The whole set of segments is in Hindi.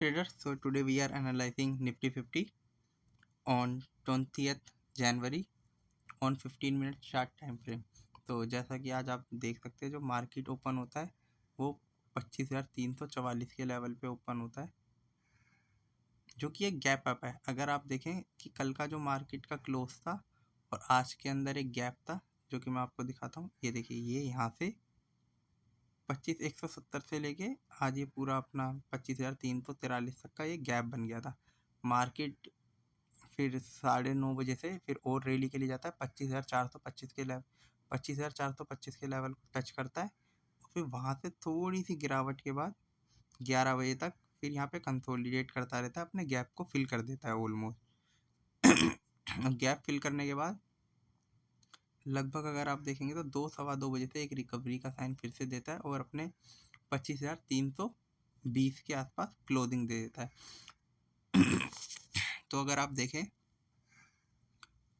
Traders, so today we are analyzing Nifty 50 on 20th January on 15 minute chart time frame. तो जैसा कि आज आप देख सकते हैं जो मार्केट ओपन होता है वो 25,344 के लेवल पे ओपन होता है, जो कि एक गैप अप है। अगर आप देखें कि कल का जो मार्केट का क्लोज था और आज के अंदर एक गैप था, जो कि मैं आपको दिखाता हूँ। ये देखिए, ये यहाँ से 25,170 से लेके आज ये पूरा अपना 25,343 तक का ये गैप बन गया था। मार्केट फिर 9:30 बजे से फिर और रैली के लिए जाता है 25,425 के लेवल 25,425 के लेवल को टच करता है। फिर वहाँ से थोड़ी सी गिरावट के बाद 11 बजे तक फिर यहाँ पे कंसोलिडेट करता रहता है, अपने गैप को फिल कर देता है ऑलमोस्ट। गैप फिल करने के बाद लगभग अगर आप देखेंगे तो 2-2:15 बजे से एक रिकवरी का साइन फिर से देता है और अपने 25,320 के आसपास क्लोजिंग दे देता है। तो अगर आप देखें,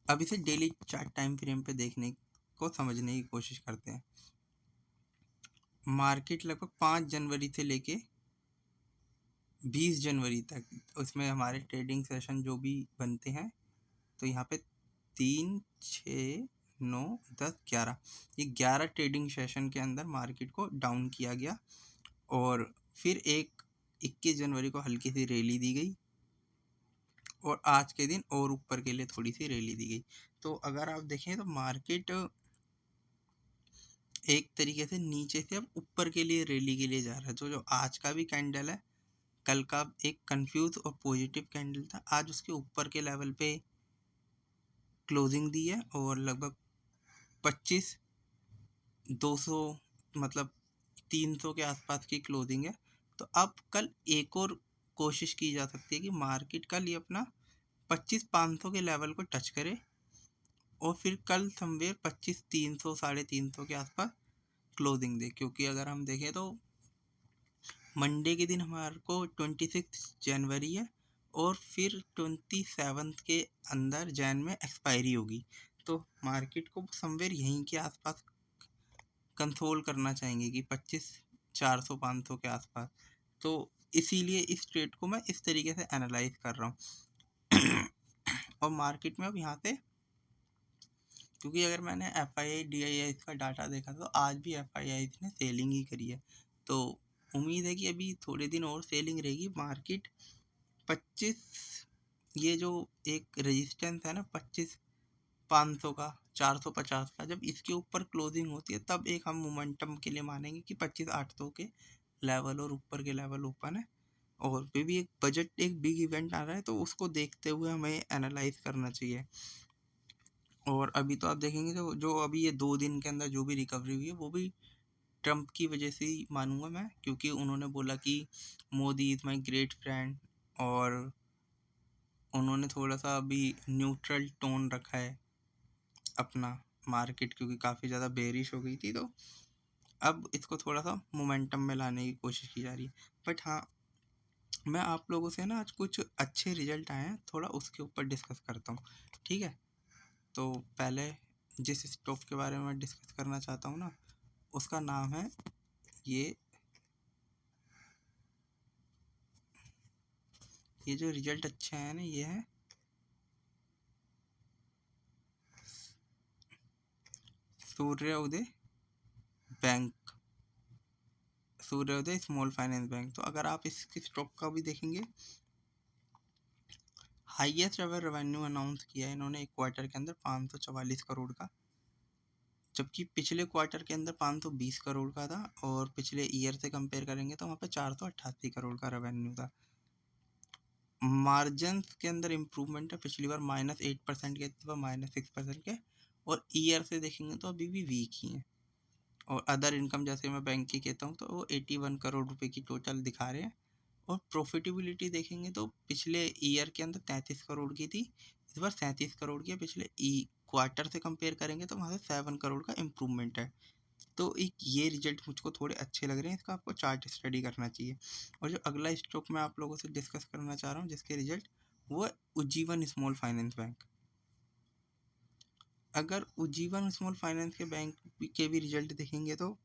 अब इसे डेली चार्ट टाइम फ्रेम पे देखने को समझने की कोशिश करते हैं। मार्केट लगभग 5 जनवरी से लेके 20 जनवरी तक, उसमें हमारे ट्रेडिंग सेशन जो भी बनते हैं, तो यहाँ पे 3, 6, 9, 10, 11 ये 11 ट्रेडिंग सेशन के अंदर मार्केट को डाउन किया गया और फिर 21 जनवरी को हल्की सी रैली दी गई और आज के दिन और ऊपर के लिए थोड़ी सी रैली दी गई। तो अगर आप देखें तो मार्केट एक तरीके से नीचे से अब ऊपर के लिए रैली के लिए जा रहा है। तो जो आज का भी कैंडल है, कल का एक कंफ्यूज और पॉजिटिव कैंडल था, आज उसके ऊपर के लेवल पे क्लोजिंग दी है और लगभग 25,200 मतलब 300 के आसपास की क्लोजिंग है। तो अब कल एक और कोशिश की जा सकती है कि मार्केट कल ये अपना 25,500 के लेवल को टच करे और फिर कल समवेयर 25,300 350 के आसपास क्लोजिंग दे। क्योंकि अगर हम देखें तो मंडे के दिन हमारे को 26 जनवरी है और फिर 27 के अंदर जैन में एक्सपायरी होगी। तो मार्केट को समवेयर यहीं के आसपास कंसोल करना चाहेंगे कि 25,400-500 के आसपास। तो इसीलिए इस ट्रेड को मैं इस तरीके से एनालाइज कर रहा हूँ। और मार्केट में अब यहाँ से, क्योंकि अगर मैंने FII DII का डाटा देखा तो आज भी FII ने सेलिंग ही करी है, तो उम्मीद है कि अभी थोड़े दिन और सेलिंग रहेगी। मार्केट 25 ये जो एक रेजिस्टेंस है ना 25,500 का 450 का, जब इसके ऊपर क्लोजिंग होती है तब एक हम मोमेंटम के लिए मानेंगे कि 25,800 के लेवल और ऊपर के लेवल ओपन है। और फिर भी एक बजट एक बिग इवेंट आ रहा है, तो उसको देखते हुए हमें एनालाइज करना चाहिए। और अभी तो आप देखेंगे जो अभी ये 2 दिन के अंदर जो भी रिकवरी हुई है वो भी ट्रम्प की वजह से ही मानूंगा मैं, क्योंकि उन्होंने बोला कि Modi is my great friend और उन्होंने थोड़ा सा अभी न्यूट्रल टोन रखा है अपना मार्केट, क्योंकि काफ़ी ज़्यादा बेरिश हो गई थी। तो अब इसको थोड़ा सा मोमेंटम में लाने की कोशिश की जा रही है। बट हाँ, मैं आप लोगों से ना आज कुछ अच्छे रिजल्ट आए हैं, थोड़ा उसके ऊपर डिस्कस करता हूँ, ठीक है। तो पहले जिस स्टॉक के बारे में डिस्कस करना चाहता हूँ ना, उसका नाम है ये जो रिजल्ट अच्छे हैं ना, ये है सूर्योदय बैंक, सूर्योदय स्मॉल फाइनेंस बैंक। तो अगर आप इसके स्टॉक का भी देखेंगे, हाईएस्ट एवर रेवेन्यू अनाउंस किया है इन्होंने एक क्वार्टर के अंदर 544 करोड़ का, जबकि पिछले क्वार्टर के अंदर 520 करोड़ का था और पिछले ईयर से कंपेयर करेंगे तो वहाँ पे 488 करोड़ का रेवेन्यू था। मार्जिन के अंदर इम्प्रूवमेंट है, पिछली बार -8% के थे, -6% के, और ईयर से देखेंगे तो अभी भी वीक ही हैं। और अदर इनकम जैसे मैं बैंक की कहता हूँ तो वो 81 करोड़ रुपए की टोटल दिखा रहे हैं। और प्रॉफिटेबिलिटी देखेंगे तो पिछले ईयर के अंदर 33 करोड़ की थी, इस बार 37 करोड़ की है। पिछले क्वार्टर से कंपेयर करेंगे तो वहाँ से 7 करोड़ का इम्प्रूवमेंट है। तो एक ये रिजल्ट मुझको थोड़े अच्छे लग रहे हैं, इसका आपको चार्ट स्टडी करना चाहिए। और जो अगला स्टॉक मैं आप लोगों से डिस्कस करना चाह रहा हूँ जिसके रिजल्ट, वो है उज्जीवन स्मॉल फाइनेंस बैंक। अगर उज्जीवन स्मॉल फाइनेंस के बैंक के भी रिजल्ट देखेंगे तो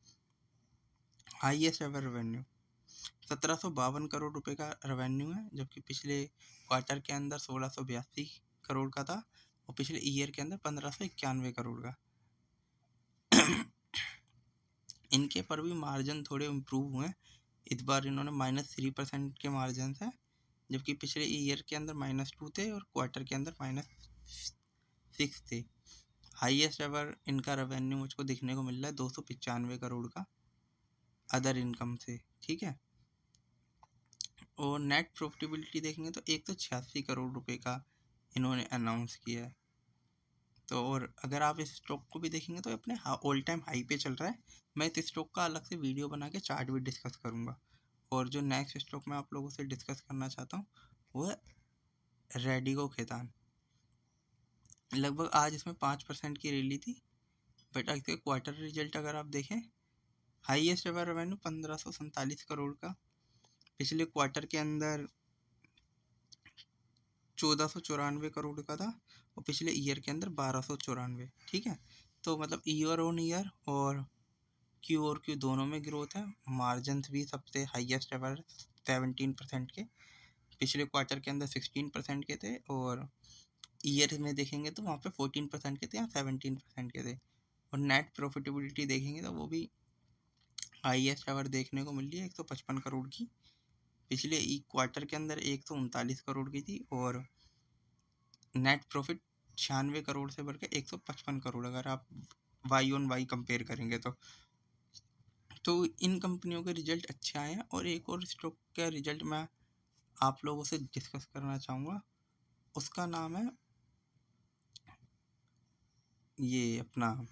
हाईएस्ट एवर रेवेन्यू, 1752 करोड़ रुपए का रेवेन्यू है, जबकि पिछले क्वार्टर के अंदर 1682 करोड़ का था और पिछले ईयर के अंदर 1591 करोड़ का। इनके पर भी मार्जिन थोड़े इम्प्रूव हुए। इस बार इन्होंने -3% के मार्जिन है, जबकि पिछले ईयर के अंदर -2 थे और क्वार्टर के अंदर -6 थे। हाईएस्ट एवर इनका रेवेन्यू मुझको देखने को मिल रहा है 295 करोड़ का अदर इनकम से, ठीक है। और नेट प्रॉफिटेबिलिटी देखेंगे तो 186 करोड़ रुपए का इन्होंने अनाउंस किया है। तो और अगर आप इस स्टॉक को भी देखेंगे तो अपने ऑल टाइम हाई पे चल रहा है। मैं इस स्टॉक का अलग से वीडियो बना के चार्ट भी डिस्कस करूँगा। और जो नेक्स्ट स्टॉक मैं आप लोगों से डिस्कस करना चाहता हूँ वो है रेडिको खैतान। लगभग आज इसमें 5% की रैली थी, बट आज के क्वार्टर रिजल्ट अगर आप देखें, हाईएस्ट एवर रेवेन्यू 1547 करोड़ का, पिछले क्वार्टर के अंदर 1494 करोड़ का था और पिछले ईयर के अंदर 1294, ठीक है। तो मतलब ईयर ऑन ईयर और क्यू दोनों में ग्रोथ है। मार्जिन भी सबसे हाईएस्ट एवर 17% के, पिछले क्वार्टर के अंदर 16% के थे और ईयर में देखेंगे तो वहाँ पे 14% के थे या 17% के थे। और नेट प्रॉफिटेबिलिटी देखेंगे तो वो भी हाईएस्ट एवर देखने को मिल रही है 155 करोड़ की, पिछले क्वार्टर के अंदर 139 करोड़ की थी और नेट प्रॉफिट 96 करोड़ से बढ़ के 155 करोड़ अगर आप वाई ऑन वाई कंपेयर करेंगे तो इन कंपनियों के रिजल्ट अच्छे आए हैं। और एक और स्टॉक का रिजल्ट मैं आप लोगों से डिस्कस करना चाहूँगा, उसका नाम है ये अपना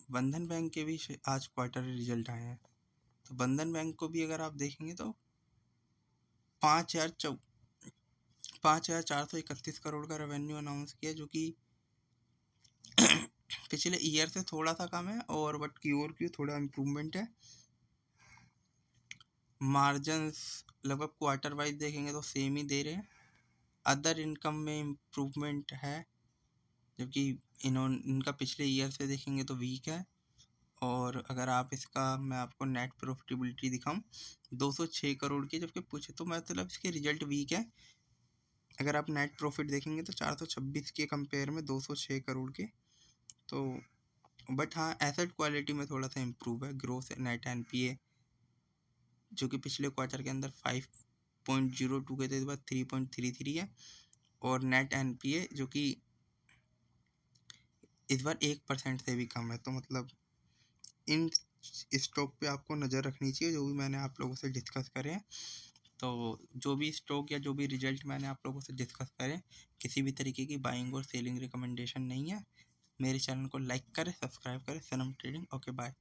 बंधन बैंक के भी आज क्वार्टर रिजल्ट आए हैं। तो बंधन बैंक को भी अगर आप देखेंगे तो 5,431 करोड़ का रेवेन्यू अनाउंस किया, जो कि पिछले ईयर से थोड़ा सा कम है और बट क्यू थोड़ा इम्प्रूवमेंट है। मार्जिन्स लगभग क्वार्टर वाइज देखेंगे तो सेम ही दे रहे हैं। अदर इनकम में इम्प्रूवमेंट है, जबकि इनका पिछले ईयर से देखेंगे तो वीक है। और अगर आप इसका मैं आपको नेट प्रॉफिटेबिलिटी दिखाऊं 206 करोड़ की, जबकि पूछे तो मतलब इसके रिजल्ट वीक है। अगर आप नेट प्रॉफिट देखेंगे तो 426 के कंपेयर में 206 करोड़ के। तो बट हाँ, एसेट क्वालिटी में थोड़ा सा इम्प्रूव है। ग्रोथ नेट एनपीए जो कि पिछले क्वार्टर के अंदर 5.02 के थे, इस बार 3.33 है। और नेट एनपीए जो कि इस बार 1% से भी कम है। तो मतलब इन स्टॉक पे आपको नज़र रखनी चाहिए जो भी मैंने आप लोगों से डिस्कस करे हैं। तो जो भी स्टॉक या जो भी रिजल्ट मैंने आप लोगों से डिस्कस करे, किसी भी तरीके की बाइंग और सेलिंग रिकमेंडेशन नहीं है। मेरे चैनल को लाइक करें, सब्सक्राइब करें। सनम ट्रेडिंग। Okay, bye.